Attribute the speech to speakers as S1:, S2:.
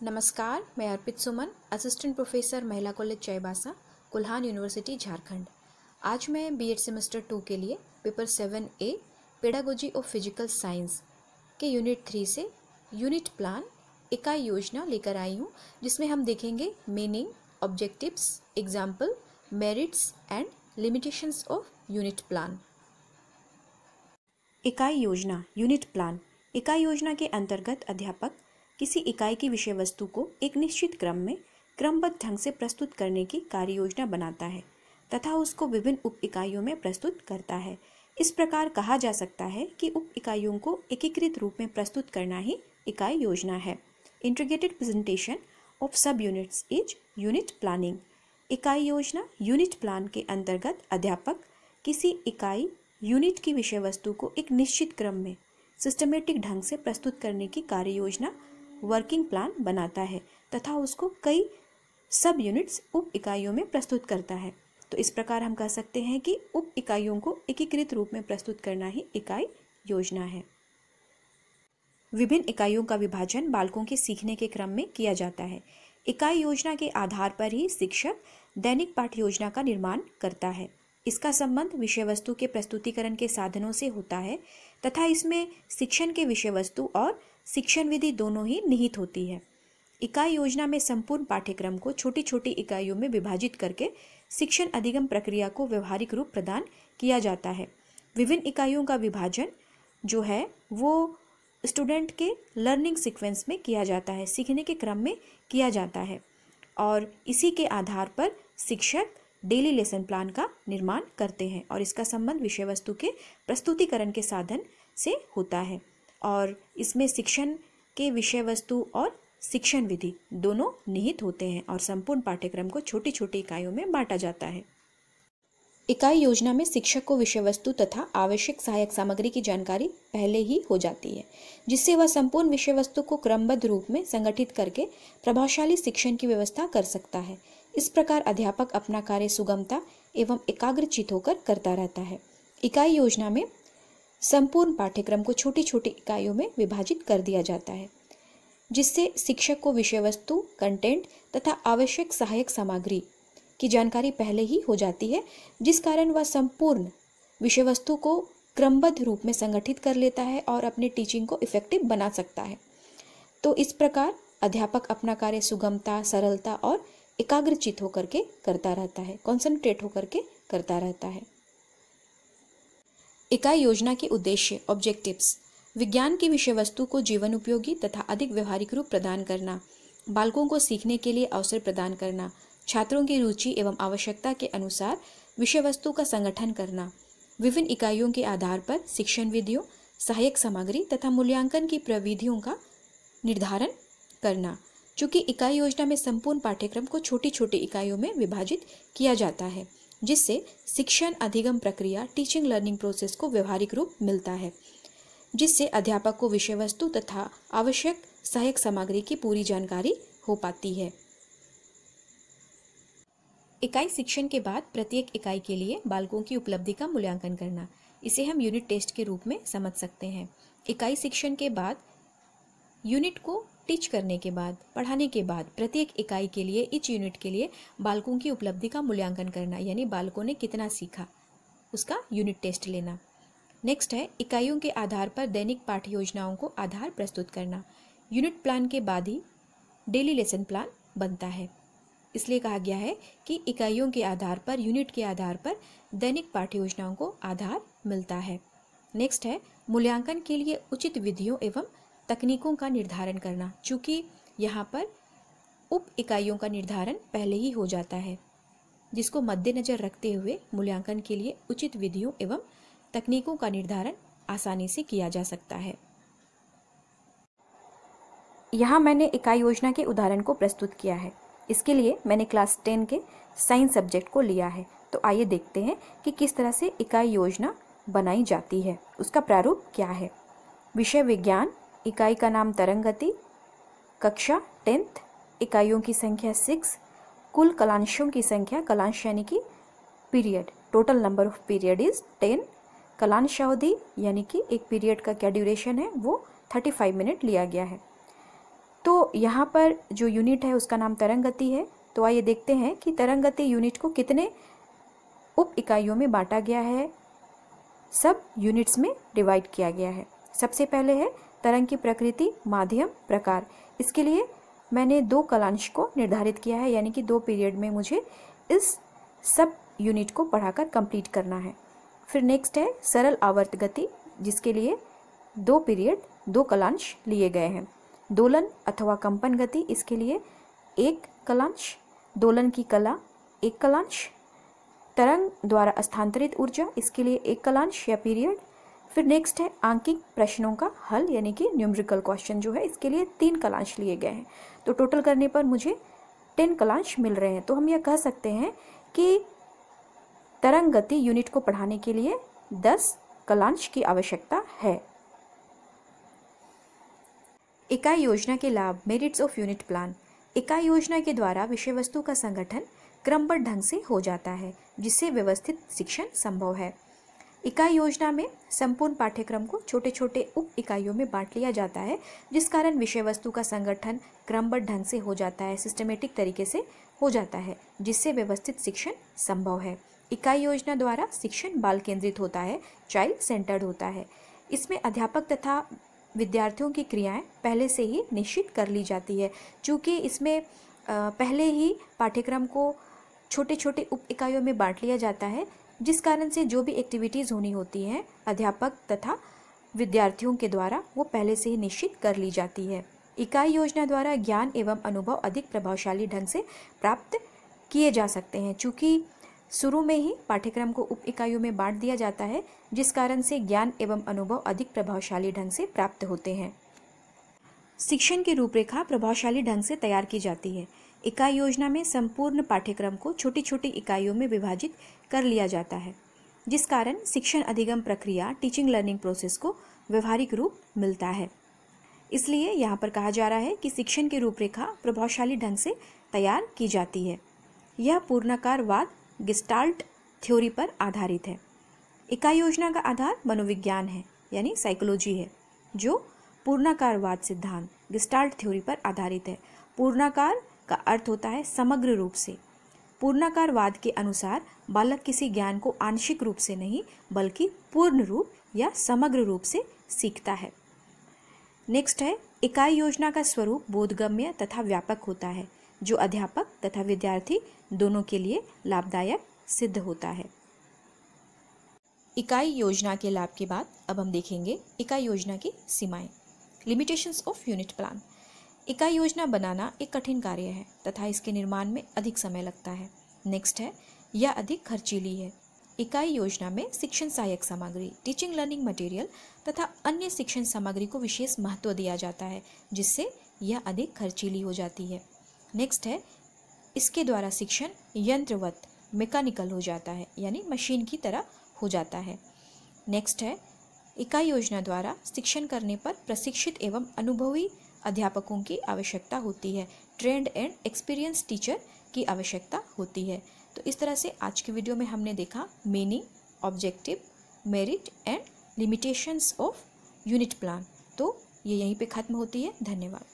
S1: नमस्कार, मैं अर्पित सुमन, assistant professor महिला कॉलेज चाईबासा, कुल्हान यूनिवर्सिटी झारखंड। आज मैं बीएड सेमेस्टर 2 के लिए paper 7A pedagogy of physical science के यूनिट 3 से यूनिट प्लान इकाई योजना लेकर आई हूँ, जिसमें हम देखेंगे meaning, objectives, example, merits and limitations of unit plan. इकाई योजना यूनिट प्लान। इकाई योजना के अंतर्गत अध्यापक किसी इकाई की विषय वस्तु को एक निश्चित क्रम में क्रमबद्ध ढंग से प्रस्तुत करने की कार्य योजना बनाता है तथा उसको विभिन्न उप इकाइयों में प्रस्तुत करता है। इस प्रकार कहा जा सकता है कि उप इकाइयों को एकीकृत रूप में प्रस्तुत करना ही इकाई योजना है। इंटीग्रेटेड प्रेजेंटेशन ऑफ सब यूनिट्स इज यूनिट प्लानिंग। इकाई योजना यूनिट प्लान के अंतर्गत अध्यापक किसी इकाई यूनिट की विषय वस्तु को एक निश्चित क्रम में सिस्टमेटिक ढंग से प्रस्तुत करने की कार्य योजना वर्किंग प्लान बनाता है तथा उसको कई सब यूनिट्स उप इकाइयों में प्रस्तुत करता है। तो इस प्रकार हम कह सकते हैं कि उप इकाइयों को एकीकृत रूप में प्रस्तुत करना ही इकाई योजना है। विभिन्न इकाइयों का विभाजन बालकों के सीखने के क्रम में किया जाता है। इकाई योजना के आधार पर ही शिक्षक दैनिक पाठ्य योजना का निर्माण करता है। इसका संबंध विषय वस्तु के प्रस्तुतिकरण के साधनों से होता है तथा इसमें शिक्षण के विषय वस्तु और शिक्षण विधि दोनों ही निहित होती है। इकाई योजना में संपूर्ण पाठ्यक्रम को छोटी छोटी इकाइयों में विभाजित करके शिक्षण अधिगम प्रक्रिया को व्यवहारिक रूप प्रदान किया जाता है। विभिन्न इकाइयों का विभाजन जो है वो स्टूडेंट के लर्निंग सीक्वेंस में किया जाता है, सीखने के क्रम में किया जाता है और इसी के आधार पर शिक्षक डेली लेसन प्लान का निर्माण करते हैं और इसका संबंध विषय वस्तु के प्रस्तुतिकरण के साधन से होता है और इसमें शिक्षण के विषय वस्तु और शिक्षण विधि दोनों निहित होते हैं और संपूर्ण पाठ्यक्रम को छोटी छोटी इकाइयों में बांटा जाता है। इकाई योजना में शिक्षक को विषय वस्तु तथा आवश्यक सहायक सामग्री की जानकारी पहले ही हो जाती है, जिससे वह संपूर्ण विषय वस्तु को क्रमबद्ध रूप में संगठित करके प्रभावशाली शिक्षण की व्यवस्था कर सकता है। इस प्रकार अध्यापक अपना कार्य सुगमता एवं एकाग्रचित होकर करता रहता है। इकाई योजना में संपूर्ण पाठ्यक्रम को छोटी छोटी इकाइयों में विभाजित कर दिया जाता है, जिससे शिक्षक को विषय वस्तु, कंटेंट तथा आवश्यक सहायक सामग्री की जानकारी पहले ही हो जाती है, जिस कारण वह संपूर्ण विषय वस्तु को क्रमबद्ध रूप में संगठित कर लेता है और अपने टीचिंग को इफेक्टिव बना सकता है। तो इस प्रकार अध्यापक अपना कार्य सुगमता, सरलता और एकाग्रचित होकर के करता रहता है, कॉन्सेंट्रेट होकर के करता रहता है। इकाई योजना के उद्देश्य, ऑब्जेक्टिव्स: विज्ञान की विषय वस्तु को जीवन उपयोगी तथा अधिक व्यवहारिक रूप प्रदान करना, बालकों को सीखने के लिए अवसर प्रदान करना, छात्रों की रुचि एवं आवश्यकता के अनुसार विषय वस्तु का संगठन करना, विभिन्न इकाइयों के आधार पर शिक्षण विधियों, सहायक सामग्री तथा मूल्यांकन की प्रविधियों का निर्धारण करना। चूँकि इकाई योजना में संपूर्ण पाठ्यक्रम को छोटी छोटी इकाइयों में विभाजित किया जाता है, जिससे शिक्षण अधिगम प्रक्रिया, टीचिंग लर्निंग प्रोसेस को व्यवहारिक रूप मिलता है, जिससे अध्यापक को विषय वस्तु तथा आवश्यक सहायक सामग्री की पूरी जानकारी हो पाती है। इकाई शिक्षण के बाद प्रत्येक इकाई के लिए बालकों की उपलब्धि का मूल्यांकन करना, इसे हम यूनिट टेस्ट के रूप में समझ सकते हैं। इकाई शिक्षण के बाद यूनिट को टीच करने के बाद, पढ़ाने के बाद प्रत्येक इकाई के लिए, इच यूनिट के लिए बालकों की उपलब्धि का मूल्यांकन करना, यानी बालकों ने कितना सीखा उसका यूनिट टेस्ट लेना। नेक्स्ट है इकाइयों के आधार पर दैनिक पाठ्य योजनाओं को आधार प्रस्तुत करना। यूनिट प्लान के बाद ही डेली लेसन प्लान बनता है, इसलिए कहा गया है कि इकाइयों के आधार पर, यूनिट के आधार पर दैनिक पाठ्य योजनाओं को आधार मिलता है। नेक्स्ट है मूल्यांकन के लिए उचित विधियों एवं तकनीकों का निर्धारण करना। चूँकि यहाँ पर उप इकाइयों का निर्धारण पहले ही हो जाता है, जिसको मद्देनजर रखते हुए मूल्यांकन के लिए उचित विधियों एवं तकनीकों का निर्धारण आसानी से किया जा सकता है। यहाँ मैंने इकाई योजना के उदाहरण को प्रस्तुत किया है। इसके लिए मैंने क्लास 10 के साइंस सब्जेक्ट को लिया है। तो आइए देखते हैं कि किस तरह से इकाई योजना बनाई जाती है, उसका प्रारूप क्या है। विषय विज्ञान, इकाई का नाम तरंग गति, कक्षा 10th, इकाइयों की संख्या 6, कुल कलांशों की संख्या, कलांश यानी कि period, total number of period is 10, कलांश अवधि यानी कि एक पीरियड का क्या ड्यूरेशन है वो 35 मिनट लिया गया है। तो यहाँ पर जो यूनिट है उसका नाम तरंग गति है। तो आइए देखते हैं कि तरंग गति यूनिट को कितने उप इकाइयों में बांटा गया है, सब यूनिट्स में डिवाइड किया गया है। सबसे पहले है तरंग की प्रकृति, माध्यम, प्रकार। इसके लिए मैंने 2 कालांश को निर्धारित किया है, यानी कि 2 पीरियड में मुझे इस सब यूनिट को पढ़ाकर कंप्लीट करना है। फिर नेक्स्ट है सरल आवर्त गति, जिसके लिए 2 पीरियड 2 कालांश लिए गए हैं। दोलन अथवा कंपन गति, इसके लिए 1 कालांश। दोलन की कला 1 कालांश। तरंग द्वारा स्थानांतरित ऊर्जा, इसके लिए 1 कालांश या पीरियड। फिर नेक्स्ट है आंकिक प्रश्नों का हल, यानी कि न्यूमेरिकल क्वेश्चन जो है, इसके लिए 3 कालांश लिए गए हैं। तो टोटल करने पर मुझे 10 कालांश मिल रहे हैं। तो हम यह कह सकते हैं कि तरंग गति यूनिट को पढ़ाने के लिए 10 कालांश की आवश्यकता है। इकाई योजना के लाभ, मेरिट्स ऑफ यूनिट प्लान। इकाई योजना के द्वारा विषय वस्तु का संगठन क्रमबद्ध ढंग से हो जाता है, जिससे व्यवस्थित शिक्षण संभव है। इकाई योजना में संपूर्ण पाठ्यक्रम को छोटे छोटे उप इकाइयों में बांट लिया जाता है, जिस कारण विषय वस्तु का संगठन क्रमबद्ध ढंग से हो जाता है, सिस्टमेटिक तरीके से हो जाता है, जिससे व्यवस्थित शिक्षण संभव है। इकाई योजना द्वारा शिक्षण बाल केंद्रित होता है, चाइल्ड सेंटर्ड होता है। इसमें अध्यापक तथा विद्यार्थियों की क्रियाएं पहले से ही निश्चित कर ली जाती है। चूँकि इसमें पहले ही पाठ्यक्रम को छोटे छोटे उप इकाइयों में बांट लिया जाता है, जिस कारण से जो भी एक्टिविटीज़ होनी होती हैं अध्यापक तथा विद्यार्थियों के द्वारा वो पहले से ही निश्चित कर ली जाती है। इकाई योजना द्वारा ज्ञान एवं अनुभव अधिक प्रभावशाली ढंग से प्राप्त किए जा सकते हैं। चूँकि शुरू में ही पाठ्यक्रम को उप इकाइयों में बांट दिया जाता है, जिस कारण से ज्ञान एवं अनुभव अधिक प्रभावशाली ढंग से प्राप्त होते हैं। शिक्षण की रूपरेखा प्रभावशाली ढंग से तैयार की जाती है। इकाई योजना में संपूर्ण पाठ्यक्रम को छोटी छोटी इकाइयों में विभाजित कर लिया जाता है, जिस कारण शिक्षण अधिगम प्रक्रिया, टीचिंग लर्निंग प्रोसेस को व्यवहारिक रूप मिलता है। इसलिए यहाँ पर कहा जा रहा है कि शिक्षण की रूपरेखा प्रभावशाली ढंग से तैयार की जाती है। यह पूर्णाकारवाद गेस्टाल्ट थ्योरी पर आधारित है। इकाई योजना का आधार मनोविज्ञान है, यानी साइकोलॉजी है, जो पूर्णाकारवाद सिद्धांत गेस्टाल्ट थ्योरी पर आधारित है। पूर्णाकार का अर्थ होता है समग्र रूप से। पूर्णाकारवाद के अनुसार बालक किसी ज्ञान को आंशिक रूप से नहीं, बल्कि पूर्ण रूप या समग्र रूप से सीखता है। नेक्स्ट है इकाई योजना का स्वरूप बोधगम्य तथा व्यापक होता है, जो अध्यापक तथा विद्यार्थी दोनों के लिए लाभदायक सिद्ध होता है। इकाई योजना के लाभ के बाद अब हम देखेंगे इकाई योजना की सीमाएं, लिमिटेशंस ऑफ यूनिट प्लान। इकाई योजना बनाना एक कठिन कार्य है तथा इसके निर्माण में अधिक समय लगता है। नेक्स्ट है यह अधिक खर्चीली है। इकाई योजना में शिक्षण सहायक सामग्री, टीचिंग लर्निंग मटेरियल तथा अन्य शिक्षण सामग्री को विशेष महत्व दिया जाता है, जिससे यह अधिक खर्चीली हो जाती है। नेक्स्ट है इसके द्वारा शिक्षण यंत्रवत, मैकेनिकल हो जाता है, यानी मशीन की तरह हो जाता है। नेक्स्ट है इकाई योजना द्वारा शिक्षण करने पर प्रशिक्षित एवं अनुभवी अध्यापकों की आवश्यकता होती है। ट्रेंड एंड एक्सपीरियंस टीचर की आवश्यकता होती है। तो इस तरह से आज की वीडियो में हमने देखा meaning, objective, merit and limitations of unit plan. तो ये यहीं पे ख़त्म होती है। धन्यवाद।